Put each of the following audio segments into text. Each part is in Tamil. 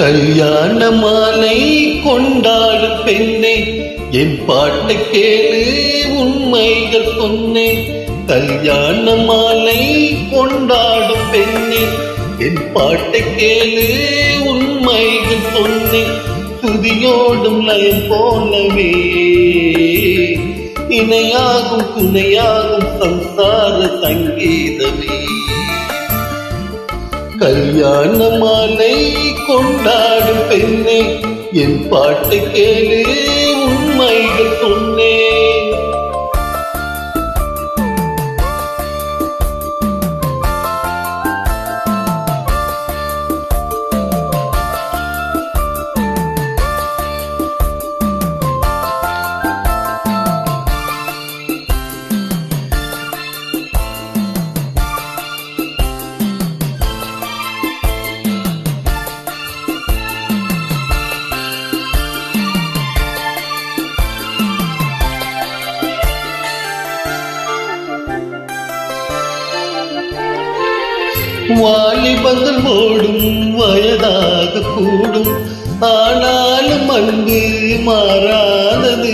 கல்யாண மாலை கொண்டாடும் பெண்ணே, என் பாட்டை கேளு உண்மைகள் சொன்னேன். கல்யாண மாலை கொண்டாடும் பெண்ணே, என் பாட்டை கேளு உண்மைகள் சொன்னேன். துதியோடும் லயம் போலவே இணையாகும் துணையாகும் சம்சார சங்கீதமே. கல்யாண மாலை கொண்டாடும் பெண்ணே, என் பாட்டை கேளு உண்மைகள் சொன்னேன். வாலிபங்கள் ஓடும் வயதாக கூடும், ஆனாலும் அன்பு மாறாதது.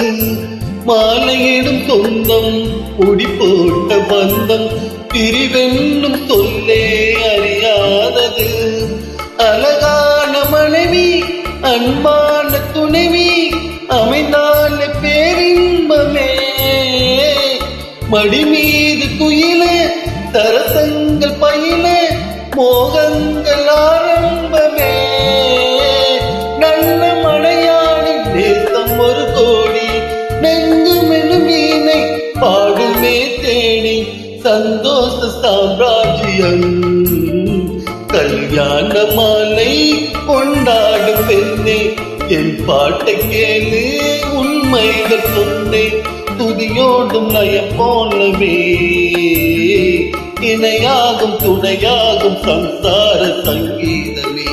மாலையிடும் சொந்தம் குடி போட்ட பந்தம் பிரிவென்னும் சொல்லே அறியாதது. அழகான மனைவி அன்பான துணைவி அமைந்தால பேரின்பமே. மடி மீது குயில சரசங்கள் பயில மோகங்கள் ஆரம்பமே. நல்ல மழையாடி தேசம் ஒரு கோடி நெஞ்சுமெனும் வீணை பாடுமே தேடி சந்தோஷ சாம்ராஜ்யம். கல்யாண மாலை கொண்டாடும் பெண்ணே, என் பாட்டை கேளு உண்மைகள் சொன்னேன். துதியோடும் லயம் போலவே இணையாகும் துணையாகும் சம்சார சங்கீதமே.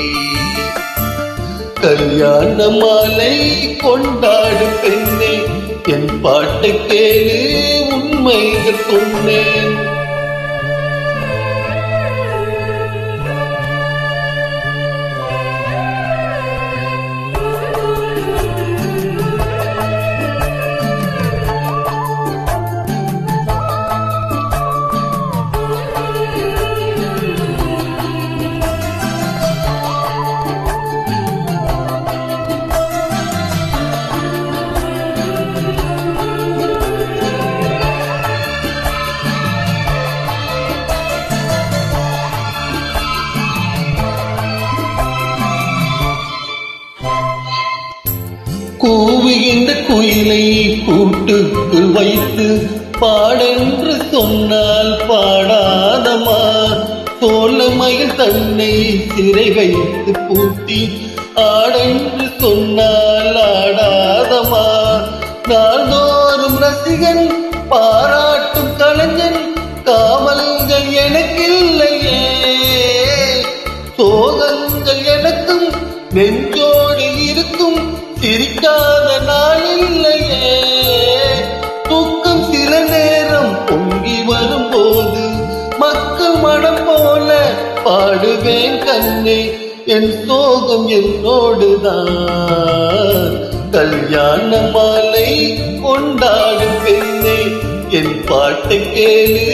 கல்யாண மாலை கொண்டாடும் பெண்ணே, என் பாட்டை கேளு உண்மைகள் சொன்னேன். கூவுகின்ற குயிலை கூட்டுக்கு வைத்து பாடென்று சொன்னால் பாடாதமா. சோழமயில் தன்னை சிறை வைத்து பூட்டி ஆடென்று சொன்னால் ஆடாதமா. நாள்தோறும் ரசிகன் பாராட்டும் கலைஞன் காவல்கள் எனக்கில்லையே. சோகங்கள் எனக்கும் நெஞ்சோடு இருக்கும் சிரிக்காத நாள் இல்லையே. தூக்கம் சில நேரம் பொங்கி வரும்போது மக்கள் மனம் போல பாடுவேன் கண்ணே. என் சோகம் என்னோடுதான். கல்யாண மாலை கொண்டாடும் பெண்ணே, என் பாட்டை கேளு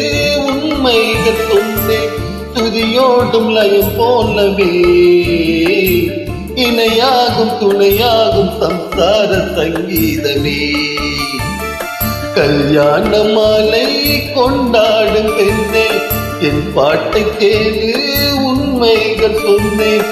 உண்மைகள் சொன்னேன். துதியோடும் லயம் போலவே இணையாகும் துணையாகும் சம்சார சங்கீதமே. கல்யாண மாலை கொண்டாடும் பெண்ணே, என் பாட்டை கேளு உண்மைகள் சொன்னேன்.